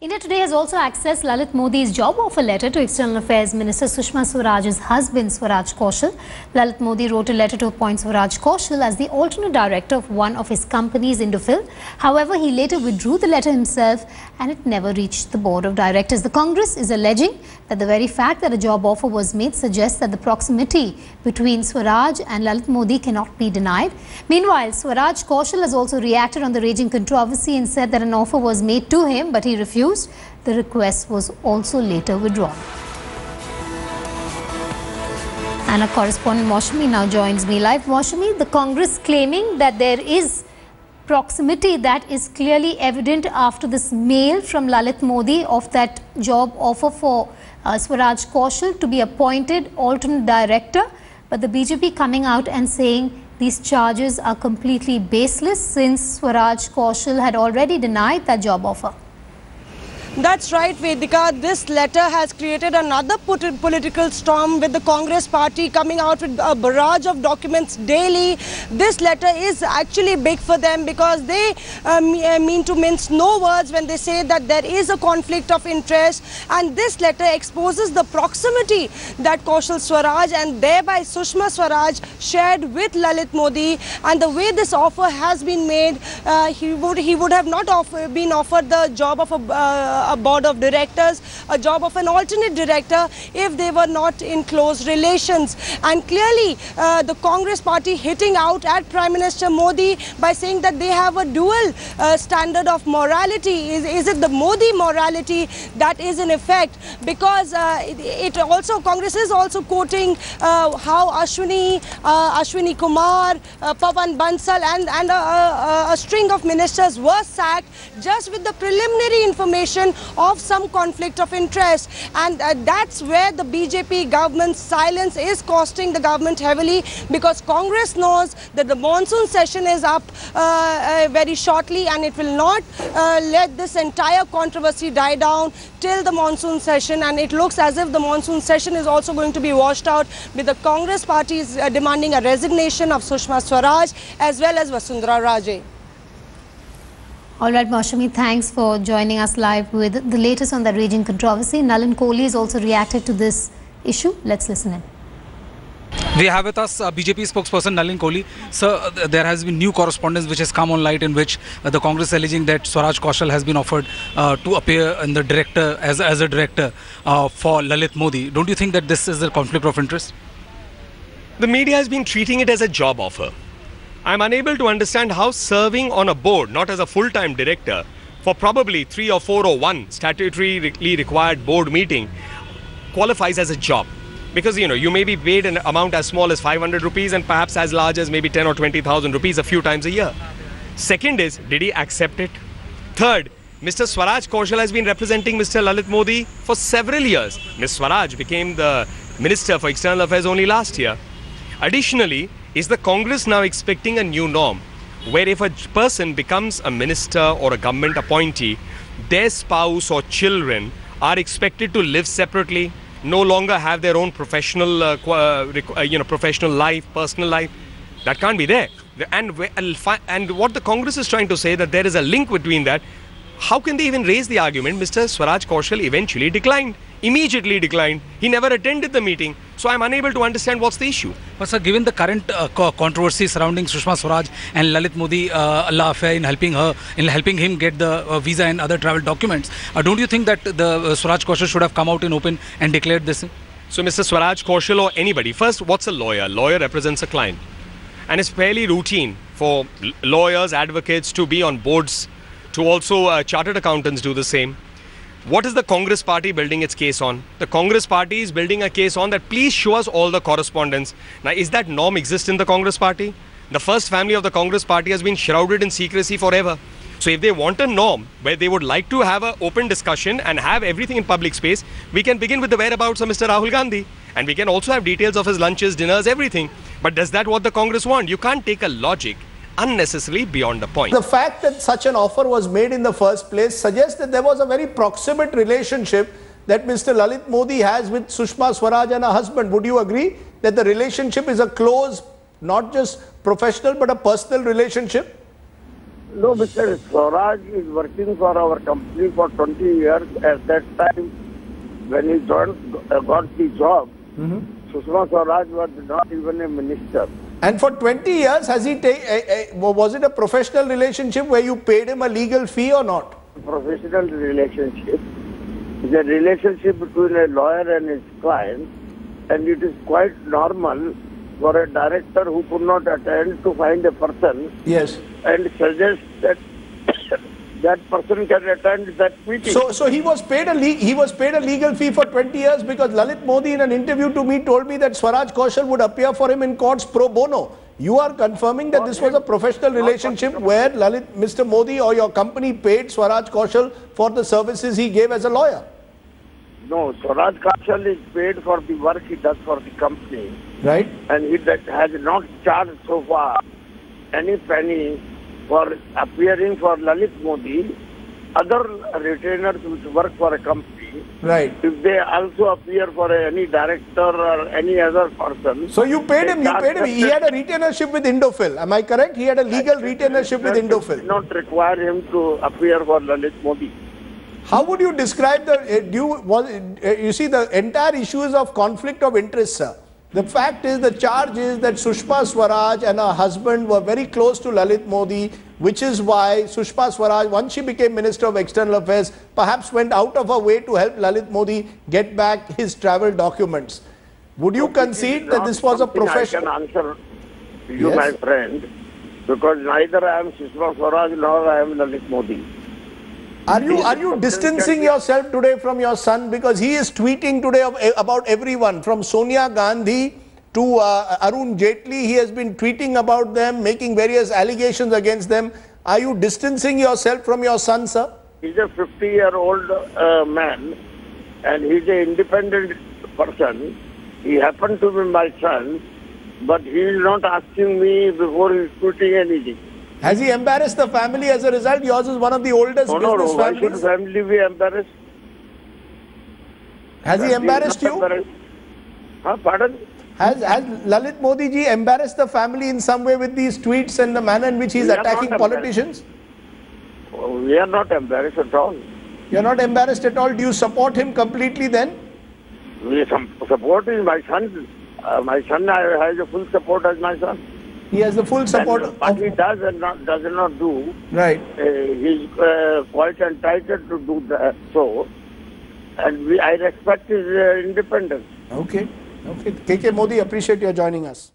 India Today has also accessed Lalit Modi's job offer letter to External Affairs Minister Sushma Swaraj's husband Swaraj Kaushal. Lalit Modi wrote a letter to appoint Swaraj Kaushal as the alternate director of one of his companies, Indofil. However, he later withdrew the letter himself and it never reached the board of directors. The Congress is alleging that the very fact that a job offer was made suggests that the proximity between Swaraj and Lalit Modi cannot be denied. Meanwhile, Swaraj Kaushal has also reacted on the raging controversy and said that an offer was made to him, but he refused. The request was also later withdrawn. And our correspondent Maushami now joins me live. Maushami, the Congress claiming that there is proximity that is clearly evident after this mail from Lalit Modi of that job offer for Swaraj Kaushal to be appointed alternate director. But the BJP coming out and saying these charges are completely baseless since Swaraj Kaushal had already denied that job offer. That's right, Vedika. This letter has created another political storm with the Congress party coming out with a barrage of documents daily. This letter is actually big for them because they mean to mince no words when they say that there is a conflict of interest. And this letter exposes the proximity that Kaushal Swaraj and thereby Sushma Swaraj shared with Lalit Modi. And the way this offer has been made, he would have not been offered the job of a board of directors, a job of an alternate director if they were not in close relations. And clearly the Congress party hitting out at Prime Minister Modi by saying that they have a dual standard of morality. Is it the Modi morality that is in effect? Because Congress is also quoting how Ashwini Kumar, Pawan Bansal and a string of ministers were sacked just with the preliminary information of some conflict of interest. And that's where the BJP government's silence is costing the government heavily, because Congress knows that the monsoon session is up very shortly and it will not let this entire controversy die down till the monsoon session. And it looks as if the monsoon session is also going to be washed out, with the Congress parties demanding a resignation of Sushma Swaraj as well as Vasundhara Raje. All right, Maushami, thanks for joining us live with the latest on the raging controversy. Nalin Kohli has also reacted to this issue. Let's listen in. We have with us BJP spokesperson Nalin Kohli. Sir, there has been new correspondence which has come on light in which the Congress is alleging that Swaraj Kaushal has been offered to appear in the director as a director for Lalit Modi. Don't you think that this is a conflict of interest? The media has been treating it as a job offer. I'm unable to understand how serving on a board, not as a full-time director, for probably 3 or 4 or 1 statutorily required board meeting qualifies as a job. Because, you may be paid an amount as small as 500 rupees and perhaps as large as maybe 10 or 20,000 rupees a few times a year. Second is, did he accept it? Third, Mr. Swaraj Kaushal has been representing Mr. Lalit Modi for several years. Ms. Swaraj became the Minister for External Affairs only last year. Additionally, is the Congress now expecting a new norm where if a person becomes a minister or a government appointee, their spouse or children are expected to live separately, no longer have their own professional, professional life, personal life? That can't be there. And what the Congress is trying to say, that there is a link between that. How can they even raise the argument? Mr. Swaraj Kaushal eventually declined, immediately declined. He never attended the meeting. So I'm unable to understand what's the issue. But sir, given the current controversy surrounding Sushma Swaraj and Lalit Modi affair in helping him get the visa and other travel documents, don't you think that the Swaraj Kaushal should have come out in open and declared this? So Mr. Swaraj Kaushal or anybody, first, what's a lawyer? Lawyer represents a client. And it's fairly routine for lawyers, advocates to be on boards, to also chartered accountants do the same. What is the Congress party building its case on? The Congress party is building a case on that please show us all the correspondence. Now, is that norm exist in the Congress party? The first family of the Congress party has been shrouded in secrecy forever. So if they want a norm where they would like to have an open discussion and have everything in public space, we can begin with the whereabouts of Mr. Rahul Gandhi. And we can also have details of his lunches, dinners, everything. But does that what the Congress want? You can't take a logic unnecessarily beyond the point. The fact that such an offer was made in the first place suggests that there was a very proximate relationship that Mr. Lalit Modi has with Sushma Swaraj and her husband. Would you agree that the relationship is a close, not just professional, but a personal relationship? No, Mr. Swaraj is working for our company for 20 years. At that time, when he got the job, Sushma Swaraj was not even a minister. And for 20 years, has he was it a professional relationship where you paid him a legal fee or not? Professional relationship is a relationship between a lawyer and his client, and it is quite normal for a director who could not attend to find a person Yes. and suggest that that person can attend that meeting. So he was paid a legal fee for 20 years because Lalit Modi in an interview to me told me that Swaraj Kaushal would appear for him in courts pro bono. You are confirming that this was a professional relationship where Mr. Modi or your company paid Swaraj Kaushal for the services he gave as a lawyer? No, Swaraj Kaushal is paid for the work he does for the company. Right. And he has not charged so far any penny for appearing for Lalit Modi. Other retainers which work for a company, right, if they also appear for any director or any other person. So you paid him. He had a retainership with Indophil. Am I correct? He had a legal retainership with Indophil. Did not require him to appear for Lalit Modi. How would you describe you see, the entire issue is of conflict of interest, sir. The fact is, the charge is that Sushma Swaraj and her husband were very close to Lalit Modi, which is why Sushma Swaraj, once she became Minister of External Affairs, perhaps went out of her way to help Lalit Modi get back his travel documents. Would you concede that this was a professional? I can answer you, yes, my friend, because neither I am Sushma Swaraj nor I am Lalit Modi. Are you distancing yourself today from your son, because he is tweeting today about everyone from Sonia Gandhi to Arun Jaitley? He has been tweeting about them, making various allegations against them. Are you distancing yourself from your son, sir? He's a 50-year-old man, and he's an independent person. He happened to be my son, but he is not asking me before he's tweeting anything. Has he embarrassed the family as a result? Yours is one of the oldest business families. Why should family be embarrassed? Has he embarrassed you? Pardon? Has Lalit Modi ji embarrassed the family in some way with these tweets and the manner in which he is attacking politicians? We are not embarrassed at all. You are not embarrassed at all. Do you support him completely then? We support his my son. My son has a full support as my son. He has the full support. What he does does not do. Right. He's quite entitled to do that. So, and I respect his independence. Okay. Okay. KK Modi, appreciate your joining us.